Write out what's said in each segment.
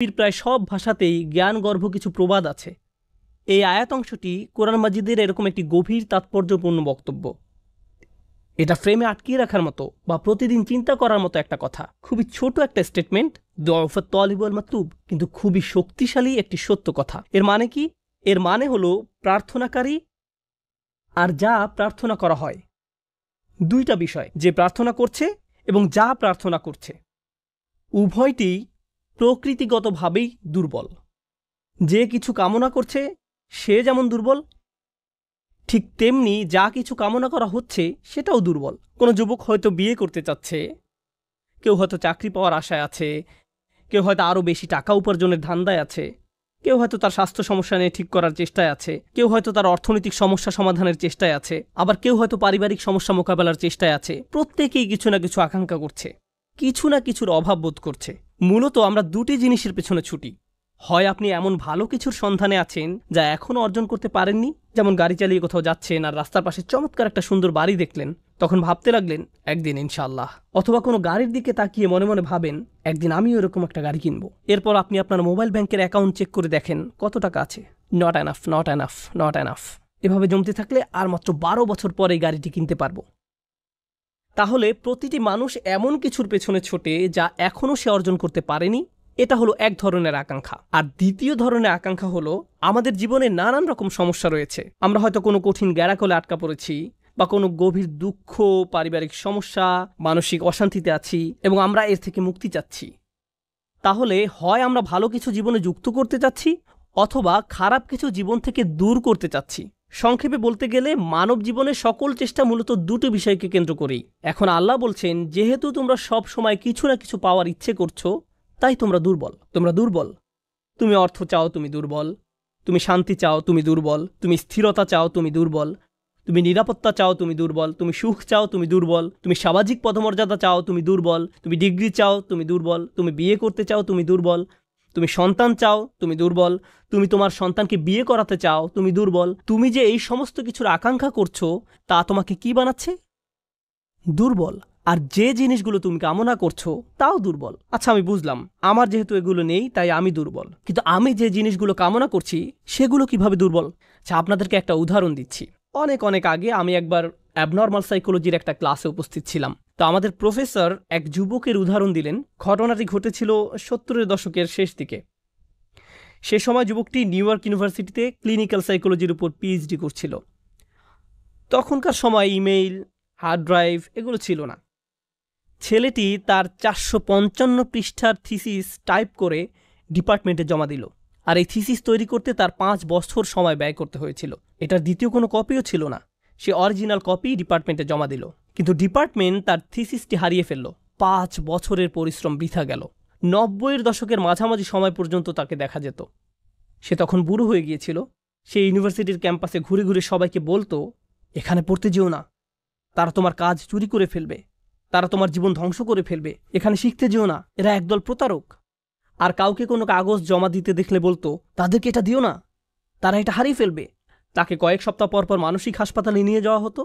প্রায় সব ভাষাতেই জ্ঞানগর্ভ কিছু প্রবাদ আছে। এই আয়াত অংশটি কোরআন মাজিদের এরকম একটি গভীর তাৎপর্যপূর্ণ বক্তব্য। এটা ফ্রেমে আটকিয়ে রাখার মতো বা প্রতিদিন চিন্তা করার মতো একটা কথা। খুবই ছোট একটা স্টেটমেন্ট, দুআফাত তালিব ওয়াল মাতলুব, কিন্তু খুবই শক্তিশালী একটি সত্য কথা। এর মানে কি? এর মানে হলো প্রার্থনাকারী আর যা প্রার্থনা করা হয়, দুইটা বিষয়, যে প্রার্থনা করছে এবং যা প্রার্থনা করছে, উভয়টি প্রকৃতিগতভাবেই দুর্বল। যে কিছু কামনা করছে সে যেমন দুর্বল, ঠিক তেমনি যা কিছু কামনা করা হচ্ছে সেটাও দুর্বল। কোনো যুবক হয়তো বিয়ে করতে চাচ্ছে, কেউ হয়তো চাকরি পাওয়ার আশায় আছে, কেউ হয়তো আরও বেশি টাকা উপার্জনের ধান্দায় আছে, কেউ হয়তো তার স্বাস্থ্য সমস্যা নিয়ে ঠিক করার চেষ্টায় আছে, কেউ হয়তো তার অর্থনৈতিক সমস্যা সমাধানের চেষ্টায় আছে, আবার কেউ হয়তো পারিবারিক সমস্যা মোকাবেলার চেষ্টায় আছে। প্রত্যেকেই কিছু না কিছু আকাঙ্ক্ষা করছে, কিছু না কিছুর অভাব বোধ করছে। মূলত আমরা দুটি জিনিসের পেছনে ছুটি। হয় আপনি এমন ভালো কিছুর সন্ধানে আছেন যা এখনও অর্জন করতে পারেননি, যেমন গাড়ি চালিয়ে কোথাও যাচ্ছেন আর রাস্তার পাশে চমৎকার একটা সুন্দর বাড়ি দেখলেন, তখন ভাবতে লাগলেন একদিন ইনশাআল্লাহ। অথবা কোনো গাড়ির দিকে তাকিয়ে মনে মনে ভাবেন একদিন আমিও এরকম একটা গাড়ি কিনব। এরপর আপনি আপনার মোবাইল ব্যাংকের অ্যাকাউন্ট চেক করে দেখেন কত টাকা আছে। Not enough, not enough, not enough. এভাবে জমতে থাকলে আর মাত্র 12 বছর পরে এই গাড়িটি কিনতে পারবো। তাহলে প্রতিটি মানুষ এমন কিছুর পেছনে ছোটে যা এখনও সে অর্জন করতে পারেনি। এটা হলো এক ধরনের আকাঙ্ক্ষা। আর দ্বিতীয় ধরনের আকাঙ্ক্ষা হলো আমাদের জীবনে নানান রকম সমস্যা রয়েছে। আমরা হয়তো কোনো কঠিন গ্যারাকলে আটকা পড়েছি, বা কোনো গভীর দুঃখ, পারিবারিক সমস্যা, মানসিক অশান্তিতে আছি এবং আমরা এর থেকে মুক্তি চাচ্ছি। তাহলে হয় আমরা ভালো কিছু জীবনে যুক্ত করতে চাচ্ছি, অথবা খারাপ কিছু জীবন থেকে দূর করতে চাচ্ছি। সংক্ষেপে বলতে গেলে মানব জীবনের সকল চেষ্টা মূলত দুটো বিষয়কে কেন্দ্র করেই। এখন আল্লাহ বলছেন, যেহেতু তোমরা সব সময় কিছু না কিছু পাওয়ার ইচ্ছে করছো, তাই তোমরা দুর্বল। তোমরা দুর্বল। তুমি অর্থ চাও, তুমি দুর্বল। তুমি শান্তি চাও, তুমি দুর্বল। তুমি স্থিরতা চাও, তুমি দুর্বল। তুমি নিরাপত্তা চাও, তুমি দুর্বল। তুমি সুখ চাও, তুমি দুর্বল। তুমি সামাজিক পদমর্যাদা চাও, তুমি দুর্বল। তুমি ডিগ্রি চাও, তুমি দুর্বল। তুমি বিয়ে করতে চাও, তুমি দুর্বল। তুমি সন্তান চাও, তুমি দুর্বল। তুমি তোমার সন্তানকে বিয়ে করাতে চাও, তুমি দুর্বল। তুমি যে এই সমস্ত কিছুর আকাঙ্ক্ষা করছো, তা তোমাকে কি বানাচ্ছে? দুর্বল। আর যে জিনিসগুলো তুমি কামনা করছো তাও দুর্বল। আচ্ছা, আমি বুঝলাম, আমার যেহেতু এগুলো নেই তাই আমি দুর্বল, কিন্তু আমি যে জিনিসগুলো কামনা করছি সেগুলো কিভাবে দুর্বল? আচ্ছা, আপনাদেরকে একটা উদাহরণ দিচ্ছি। অনেক অনেক আগে আমি একবার অ্যাবনর্মাল সাইকোলজির একটা ক্লাসে উপস্থিত ছিলাম। তো আমাদের প্রফেসর এক যুবকের উদাহরণ দিলেন। ঘটনাটি ঘটেছিল 70-এর দশকের শেষ দিকে। সে সময় যুবকটি নিউ ইয়র্ক ইউনিভার্সিটিতে ক্লিনিক্যাল সাইকোলজির উপর পিএইচডি করছিল। তখনকার সময় ইমেইল, হার্ড ড্রাইভ এগুলো ছিল না। ছেলেটি তার 455 পৃষ্ঠার থিসিস টাইপ করে ডিপার্টমেন্টে জমা দিল। আর এই থিসিস তৈরি করতে তার 5 বছর সময় ব্যয় করতে হয়েছিল। এটার দ্বিতীয় কোনো কপিও ছিল না। সে অরিজিনাল কপি ডিপার্টমেন্টে জমা দিল, কিন্তু ডিপার্টমেন্ট তার থিসিসটি হারিয়ে ফেলল। 5 বছরের পরিশ্রম বৃথা গেল। 90-এর দশকের মাঝামাঝি সময় পর্যন্ত তাকে দেখা যেত। সে তখন বুড়ো হয়ে গিয়েছিল। সে ইউনিভার্সিটির ক্যাম্পাসে ঘুরে ঘুরে সবাইকে বলতো, এখানে পড়তে যেও না, তারা তোমার কাজ চুরি করে ফেলবে, তারা তোমার জীবন ধ্বংস করে ফেলবে। এখানে শিখতে যেও না, এরা একদল প্রতারক। আর কাউকে কোনো কাগজ জমা দিতে দেখলে বলতো, তাদেরকে এটা দিও না, তারা এটা হারিয়ে ফেলবে। তাকে কয়েক সপ্তাহ পর পর মানসিক হাসপাতালে নিয়ে যাওয়া হতো।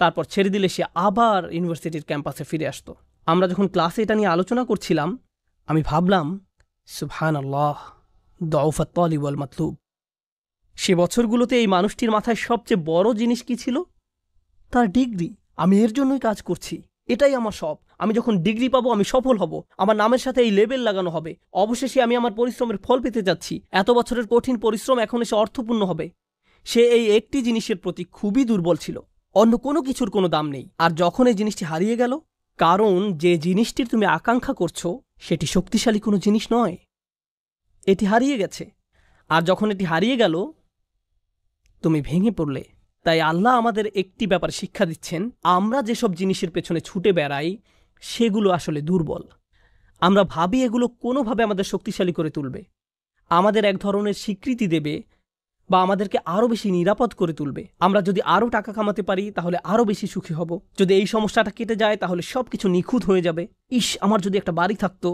তারপর ছেড়ে দিলে সে আবার ইউনিভার্সিটির ক্যাম্পাসে ফিরে আসতো। আমরা যখন ক্লাসে এটা নিয়ে আলোচনা করছিলাম, আমি ভাবলাম, সুবহানাল্লাহ, দুআফাত তালিব ওয়াল মাতলুব। সে বছরগুলোতে এই মানুষটির মাথায় সবচেয়ে বড় জিনিস কি ছিল? তার ডিগ্রি। আমি এর জন্যই কাজ করছি, এটাই আমার সব। আমি যখন ডিগ্রি পাবো আমি সফল হব, আমার নামের সাথে এই লেবেল লাগানো হবে, অবশেষে আমি আমার পরিশ্রমের ফল পেতে যাচ্ছি। এত বছরের কঠিন পরিশ্রম এখন এসে অর্থপূর্ণ হবে। সে এই একটি জিনিসের প্রতি খুবই দুর্বল ছিল। অন্য কোনো কিছুর কোনো দাম নেই। আর যখন এই জিনিসটি হারিয়ে গেল, কারণ যে জিনিসটির তুমি আকাঙ্ক্ষা করছো সেটি শক্তিশালী কোনো জিনিস নয়, এটি হারিয়ে গেছে। আর যখন এটি হারিয়ে গেল, তুমি ভেঙে পড়লে। তাই আল্লাহ আমাদের একটি ব্যাপার শিক্ষা দিচ্ছেন, আমরা যেসব জিনিসের পেছনে ছুটে বেড়াই সেগুলো আসলে দুর্বল। আমরা ভাবি এগুলো কোনোভাবে আমাদের শক্তিশালী করে তুলবে, আমাদের এক ধরনের স্বীকৃতি দেবে, বা আমাদেরকে আরও বেশি নিরাপদ করে তুলবে। আমরা যদি আরও টাকা কামাতে পারি তাহলে আরও বেশি সুখী হব। যদি এই সমস্যাটা কেটে যায় তাহলে সব কিছু নিখুঁত হয়ে যাবে। ইস, আমার যদি একটা বাড়ি থাকতো।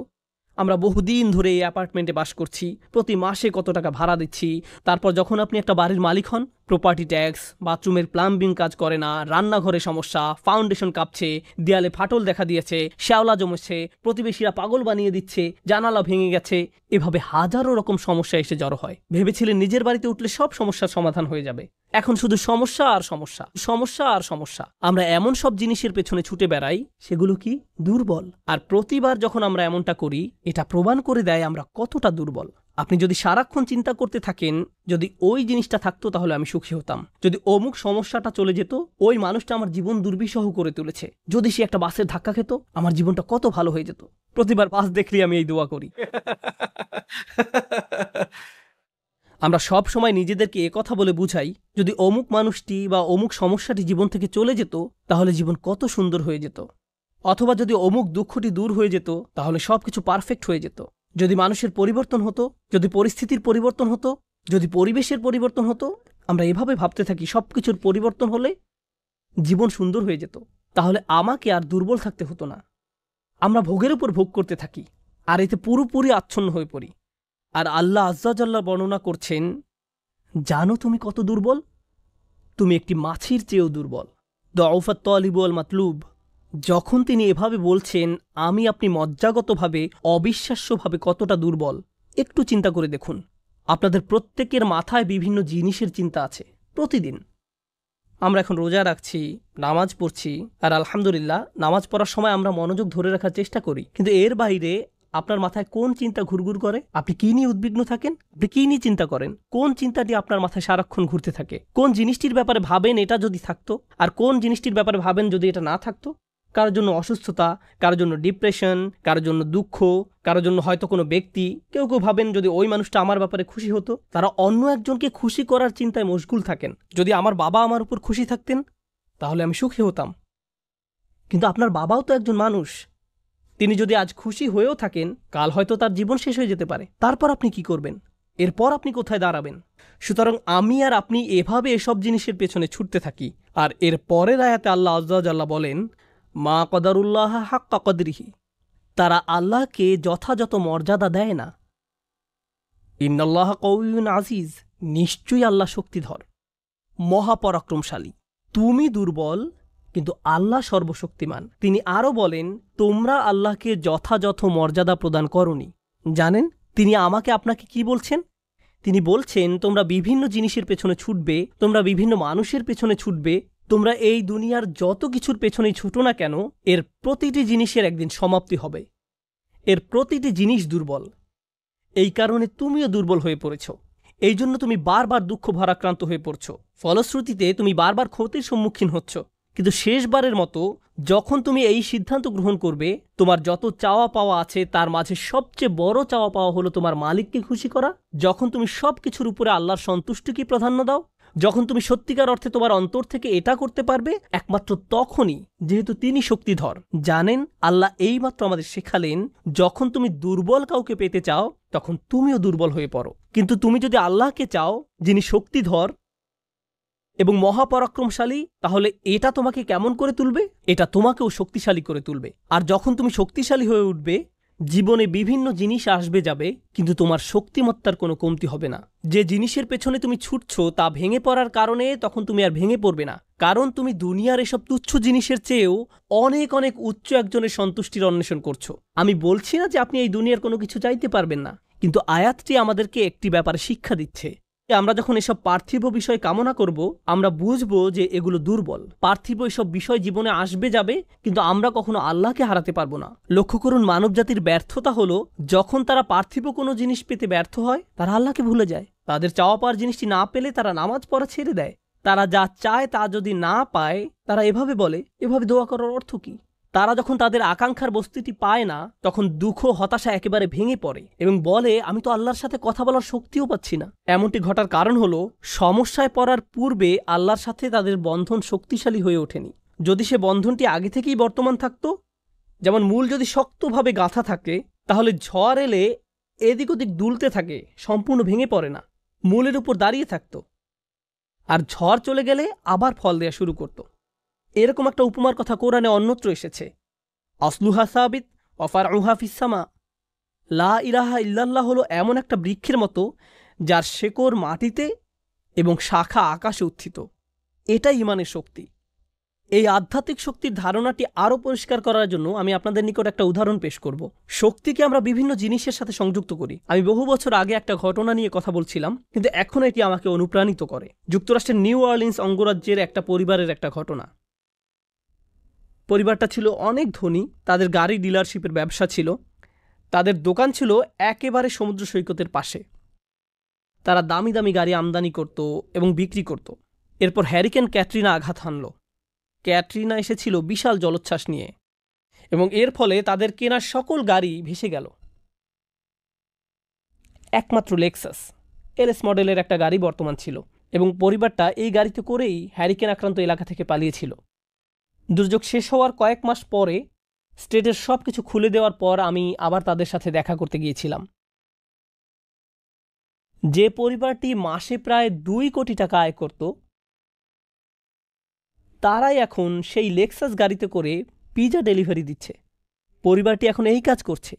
আমরা বহুদিন ধরে এই অ্যাপার্টমেন্টে বাস করছি, প্রতি মাসে কত টাকা ভাড়া দিচ্ছি। তারপর যখন আপনি একটা বাড়ির মালিক হন প্রপার্টি ট্যাক্স, বাথরুমের প্লাম্বিং কাজ করে না, রান্নাঘরে সমস্যা, ফাউন্ডেশন কাঁপছে, দেয়ালে ফাটল দেখা দিয়েছে, শ্যাওলা জমেছে, প্রতিবেশীরা পাগল বানিয়ে দিচ্ছে, জানালা ভেঙে গেছে, এভাবে হাজারো রকম সমস্যা এসে জড়ো হয়। ভেবেছিলেন নিজের বাড়িতে উঠলে সব সমস্যার সমাধান হয়ে যাবে, এখন শুধু সমস্যা আর সমস্যা, সমস্যা আর সমস্যা। আমরা এমন সব জিনিসের পেছনে ছুটে বেড়াই, সেগুলো কি দুর্বল। আর প্রতিবার যখন আমরা এমনটা করি, এটা প্রমাণ করে দেয় আমরা কতটা দুর্বল। আপনি যদি সারাক্ষণ চিন্তা করতে থাকেন, যদি ওই জিনিসটা থাকতো তাহলে আমি সুখী হতাম, যদি অমুক সমস্যাটা চলে যেত, ওই মানুষটা আমার জীবন দুর্বিষহ করে তুলেছে, যদি সে একটা বাসের ধাক্কা খেত, আমার জীবনটা কত ভালো হয়ে যেত। প্রতিবার বাস দেখলেই আমি এই দোয়া করি। আমরা সব সময় নিজেদেরকে একথা বলে বুঝাই, যদি অমুক মানুষটি বা অমুক সমস্যাটি জীবন থেকে চলে যেত তাহলে জীবন কত সুন্দর হয়ে যেত, অথবা যদি অমুক দুঃখটি দূর হয়ে যেত তাহলে সবকিছু পারফেক্ট হয়ে যেত। যদি মানুষের পরিবর্তন হতো, যদি পরিস্থিতির পরিবর্তন হতো, যদি পরিবেশের পরিবর্তন হতো, আমরা এভাবে ভাবতে থাকি সবকিছুর পরিবর্তন হলে জীবন সুন্দর হয়ে যেত, তাহলে আমাকে আর দুর্বল থাকতে হতো না। আমরা ভোগের উপর ভোগ করতে থাকি আর এতে পুরোপুরি আচ্ছন্ন হয়ে পড়ি। আর আল্লাহ আজ্জাজাল্লাহ বর্ণনা করছেন, জানো তুমি কত দুর্বল? তুমি একটি মাছির চেয়েও দুর্বল। দউফাত তালিবু ওয়াল মাতলুব। যখন তিনি এভাবে বলছেন, আমি আপনি মজ্জাগতভাবে অবিশ্বাস্যভাবে কতটা দুর্বল, একটু চিন্তা করে দেখুন। আপনাদের প্রত্যেকের মাথায় বিভিন্ন জিনিসের চিন্তা আছে প্রতিদিন। আমরা এখন রোজা রাখছি, নামাজ পড়ছি, আর আলহামদুলিল্লাহ নামাজ পড়ার সময় আমরা মনোযোগ ধরে রাখার চেষ্টা করি, কিন্তু এর বাইরে আপনার মাথায় কোন চিন্তা ঘুরঘুর করে? আপনি কি নিয়ে উদ্বিগ্ন থাকেন? আপনি কি নিয়ে চিন্তা করেন? কোন চিন্তাটি আপনার মাথায় সারাক্ষণ ঘুরতে থাকে? কোন জিনিসটির ব্যাপারে ভাবেন এটা যদি থাকতো, আর কোন জিনিসটির ব্যাপারে ভাবেন যদি এটা না থাকতো? কারোর জন্য অসুস্থতা, কারোর জন্য ডিপ্রেশন, কারোর জন্য দুঃখ, কারোর জন্য হয়তো কোনো ব্যক্তি। কেউ কেউ ভাবেন যদি ওই মানুষটা আমার ব্যাপারে খুশি হতো। তারা অন্য একজনকে খুশি করার চিন্তায় মশগুল থাকেন। যদি আমার বাবা আমার উপর খুশি থাকতেন তাহলে আমি সুখী হতাম। কিন্তু আপনার বাবাও তো একজন মানুষ, তিনি যদি আজ খুশি হয়েও থাকেন, কাল হয়তো তার জীবন শেষ হয়ে যেতে পারে। তারপর আপনি কি করবেন? এরপর আপনি কোথায় দাঁড়াবেন? সুতরাং আমি আর আপনি এভাবে এসব জিনিসের পেছনে ছুটতে থাকি। আর এর পরের আয়াতে আল্লাহ আজ্জাজাল্লাহ বলেন, মা কদারুল্লাহ হাক্কা কদরিহি। তারা আল্লাহকে যথাযথ মর্যাদা দেয় না। ইন্নাল্লাহ কওয়িয়্যুন আজিজ। নিশ্চয়ই আল্লাহ শক্তিধর, মহাপরাক্রমশালী। তুমি দুর্বল, কিন্তু আল্লাহ সর্বশক্তিমান। তিনি আরও বলেন, তোমরা আল্লাহকে যথাযথ মর্যাদা প্রদান করনি। জানেন তিনি আমাকে আপনাকে কি বলছেন? তিনি বলছেন, তোমরা বিভিন্ন জিনিসের পেছনে ছুটবে, তোমরা বিভিন্ন মানুষের পেছনে ছুটবে, তোমরা এই দুনিয়ার যত কিছুর পেছনেই ছুটো না কেন, এর প্রতিটি জিনিসের একদিন সমাপ্তি হবে। এর প্রতিটি জিনিস দুর্বল। এই কারণে তুমিও দুর্বল হয়ে পড়েছ। এই জন্য তুমি বারবার দুঃখ ভারাক্রান্ত হয়ে পড়ছ। ফলশ্রুতিতে তুমি বারবার ক্ষতির সম্মুখীন হচ্ছ। কিন্তু শেষবারের মতো যখন তুমি এই সিদ্ধান্ত গ্রহণ করবে, তোমার যত চাওয়া পাওয়া আছে তার মাঝে সবচেয়ে বড় চাওয়া পাওয়া হলো তোমার মালিককে খুশি করা, যখন তুমি সব কিছুর উপরে আল্লাহর সন্তুষ্টিকে প্রাধান্য দাও, যখন তুমি সত্যিকার অর্থে তোমার অন্তর থেকে এটা করতে পারবে, একমাত্র তখনই, যেহেতু তিনি শক্তিধর। জানেন আল্লাহ এইমাত্র আমাদের শেখালেন, যখন তুমি দুর্বল কাউকে পেতে চাও তখন তুমিও দুর্বল হয়ে পড়ো। কিন্তু তুমি যদি আল্লাহকে চাও, যিনি শক্তিধর এবং মহাপরাক্রমশালী, তাহলে এটা তোমাকে কেমন করে তুলবে? এটা তোমাকেও শক্তিশালী করে তুলবে। আর যখন তুমি শক্তিশালী হয়ে উঠবে, জীবনে বিভিন্ন জিনিস আসবে যাবে, কিন্তু তোমার শক্তিমত্তার কোনো কমতি হবে না। যে জিনিসের পেছনে তুমি ছুটছো তা ভেঙে পড়ার কারণে তখন তুমি আর ভেঙে পড়বে না, কারণ তুমি দুনিয়ার এসব তুচ্ছ জিনিসের চেয়েও অনেক অনেক উচ্চ একজনের সন্তুষ্টির অন্বেষণ করছো। আমি বলছি না যে আপনি এই দুনিয়ার কোনো কিছু চাইতে পারবেন না, কিন্তু আয়াতটি আমাদেরকে একটি ব্যাপারে শিক্ষা দিচ্ছে। আমরা যখন এসব পার্থিব বিষয় কামনা করব, আমরা বুঝবো যে এগুলো দুর্বল। পার্থিব এসব বিষয় জীবনে আসবে যাবে, কিন্তু আমরা কখনো আল্লাহকে হারাতে পারবো না। লক্ষ্য করুন, মানবজাতির ব্যর্থতা হলো যখন তারা পার্থিব কোনো জিনিস পেতে ব্যর্থ হয়, তারা আল্লাহকে ভুলে যায়। তাদের চাওয়া পাওয়ার জিনিসটি না পেলে তারা নামাজ পড়া ছেড়ে দেয়। তারা যা চায় তা যদি না পায়, তারা এভাবে বলে, এভাবে দোয়া করার অর্থ কি? তারা যখন তাদের আকাঙ্ক্ষার বস্তুটি পায় না, তখন দুঃখ হতাশা একেবারে ভেঙে পড়ে এবং বলে, আমি তো আল্লাহর সাথে কথা বলার শক্তিও পাচ্ছি না। এমনটি ঘটার কারণ হলো, সমস্যায় পড়ার পূর্বে আল্লাহর সাথে তাদের বন্ধন শক্তিশালী হয়ে ওঠেনি। যদি সে বন্ধনটি আগে থেকেই বর্তমান থাকতো, যেমন মূল যদি শক্তভাবে গাঁথা থাকে, তাহলে ঝড় এলে এদিক ওদিক দুলতে থাকে, সম্পূর্ণ ভেঙে পড়ে না, মূলের উপর দাঁড়িয়ে থাকতো। আর ঝড় চলে গেলে আবার ফল দেয়া শুরু করত। এরকম একটা উপমার কথা কোরআনে অন্যত্র এসেছে, আসলুহা সাবিত ওয়া ফারউহা ফিস সামা। লা ইলাহা ইল্লাল্লাহ হলো এমন একটা বৃক্ষের মতো যার শেকড় মাটিতে এবং শাখা আকাশে উত্থিত। এটাই ঈমানের শক্তি। এই আধ্যাত্মিক শক্তির ধারণাটি আরও পরিষ্কার করার জন্য আমি আপনাদের নিকট একটা উদাহরণ পেশ করব। শক্তিকে আমরা বিভিন্ন জিনিসের সাথে সংযুক্ত করি। আমি বহু বছর আগে একটা ঘটনা নিয়ে কথা বলছিলাম, কিন্তু এখন এটি আমাকে অনুপ্রাণিত করে। যুক্তরাষ্ট্রের নিউ অর্লিন্স অঙ্গরাজ্যের একটা পরিবারের একটা ঘটনা। পরিবারটা ছিল অনেক ধনী, তাদের গাড়ি ডিলারশিপের ব্যবসা ছিল, তাদের দোকান ছিল একেবারে সমুদ্র সৈকতের পাশে। তারা দামি দামি গাড়ি আমদানি করত এবং বিক্রি করত। এরপর হ্যারিকেন ক্যাটরিনা আঘাত হানল। ক্যাটরিনা এসেছিল বিশাল জলোচ্ছ্বাস নিয়ে এবং এর ফলে তাদের কেনা সকল গাড়ি ভেসে গেল। একমাত্র লেক্সাস এলএস মডেলের একটা গাড়ি বর্তমান ছিল এবং পরিবারটা এই গাড়িতে করেই হ্যারিকেন আক্রান্ত এলাকা থেকে পালিয়েছিল। দুর্যোগ শেষ হওয়ার কয়েক মাস পরে স্টেটের সব কিছু খুলে দেওয়ার পর আমি আবার তাদের সাথে দেখা করতে গিয়েছিলাম। যে পরিবারটি মাসে প্রায় 2 কোটি টাকা আয় করত, তারাই এখন সেই লেক্সাস গাড়িতে করে পিজা ডেলিভারি দিচ্ছে। পরিবারটি এখন এই কাজ করছে।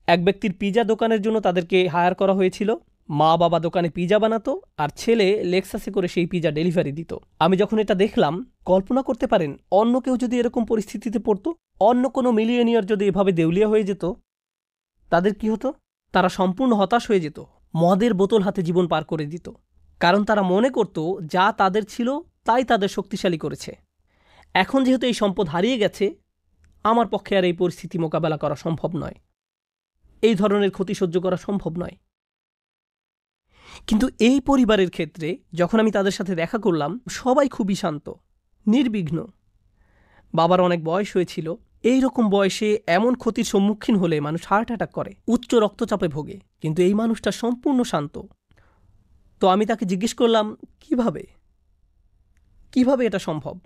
এক ব্যক্তির পিজা দোকানের জন্য তাদেরকে হায়ার করা হয়েছিল। মা বাবা দোকানে পিজা বানাতো আর ছেলে লেক্সাসে করে সেই পিজা ডেলিভারি দিত। আমি যখন এটা দেখলাম, কল্পনা করতে পারেন অন্য কেউ যদি এরকম পরিস্থিতিতে পড়তো, অন্য কোনো মিলিয়নিয়ার যদি এভাবে দেউলিয়া হয়ে যেত, তাদের কি হতো? তারা সম্পূর্ণ হতাশ হয়ে যেত, মদের বোতল হাতে জীবন পার করে দিত। কারণ তারা মনে করত যা তাদের ছিল তাই তাদের শক্তিশালী করেছে। এখন যেহেতু এই সম্পদ হারিয়ে গেছে, আমার পক্ষে আর এই পরিস্থিতি মোকাবেলা করা সম্ভব নয়, এই ধরনের ক্ষতি সহ্য করা সম্ভব নয়। কিন্তু এই পরিবারের ক্ষেত্রে যখন আমি তাদের সাথে দেখা করলাম, সবাই খুবই শান্ত, নির্বিঘ্ন। বাবার অনেক বয়স হয়েছিল। এই রকম বয়সে এমন ক্ষতির সম্মুখীন হলে মানুষ হার্ট অ্যাটাক করে, উচ্চ রক্তচাপে ভোগে, কিন্তু এই মানুষটা সম্পূর্ণ শান্ত। তো আমি তাকে জিজ্ঞেস করলাম, কিভাবে এটা সম্ভব?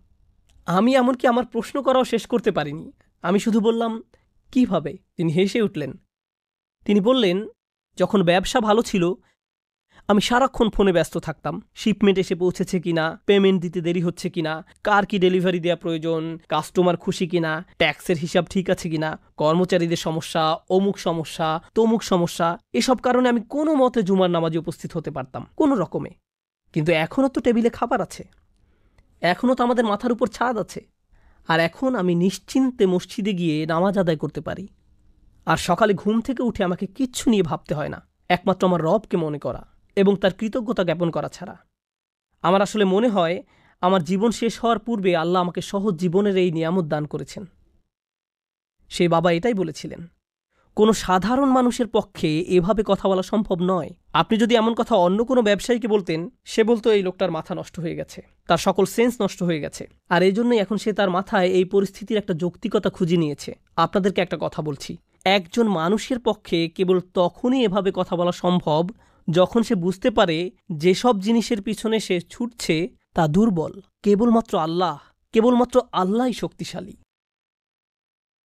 আমি এমনকি আমার প্রশ্ন করাও শেষ করতে পারিনি। আমি শুধু বললাম, কিভাবে? তিনি হেসে উঠলেন। তিনি বললেন, যখন ব্যবসা ভালো ছিল আমি সারাক্ষণ ফোনে ব্যস্ত থাকতাম। শিপমেন্ট এসে পৌঁছেছে কিনা, পেমেন্ট দিতে দেরি হচ্ছে কিনা, কার কি ডেলিভারি দেওয়া প্রয়োজন, কাস্টমার খুশি কিনা, ট্যাক্সের হিসাব ঠিক আছে কিনা, কর্মচারীদের সমস্যা, অমুক সমস্যা, তমুক সমস্যা, এসব কারণে আমি কোনো মতে জুমার নামাজে উপস্থিত হতে পারতাম কোনো রকমে। কিন্তু এখনও তো টেবিলে খাবার আছে, এখনও তো আমাদের মাথার উপর ছাদ আছে, আর এখন আমি নিশ্চিন্তে মসজিদে গিয়ে নামাজ আদায় করতে পারি। আর সকালে ঘুম থেকে উঠে আমাকে কিচ্ছু নিয়ে ভাবতে হয় না, একমাত্র আমার রবকে মনে করা এবং তার কৃতজ্ঞতা জ্ঞাপন করা ছাড়া। আমার আসলে মনে হয় আমার জীবন শেষ হওয়ার পূর্বে আল্লাহ আমাকে সহজ জীবনের এই নিয়ামত দান করেছেন। সেই বাবা এটাই বলেছিলেন, কোনো সাধারণ মানুষের পক্ষে এভাবে কথা বলা সম্ভব নয়। আপনি যদি এমন কথা অন্য কোনো ব্যবসায়ীকে বলতেন, সে বলতো এই লোকটার মাথা নষ্ট হয়ে গেছে, তার সকল সেন্স নষ্ট হয়ে গেছে। আর এই জন্যই এখন সে তার মাথায় এই পরিস্থিতির একটা যৌক্তিকতা খুঁজে নিয়েছে। আপনাদেরকে একটা কথা বলছি, একজন মানুষের পক্ষে কেবল তখনই এভাবে কথা বলা সম্ভব যখন সে বুঝতে পারে যেসব জিনিসের পিছনে সে ছুটছে তা দুর্বল। কেবলমাত্র আল্লাহই শক্তিশালী।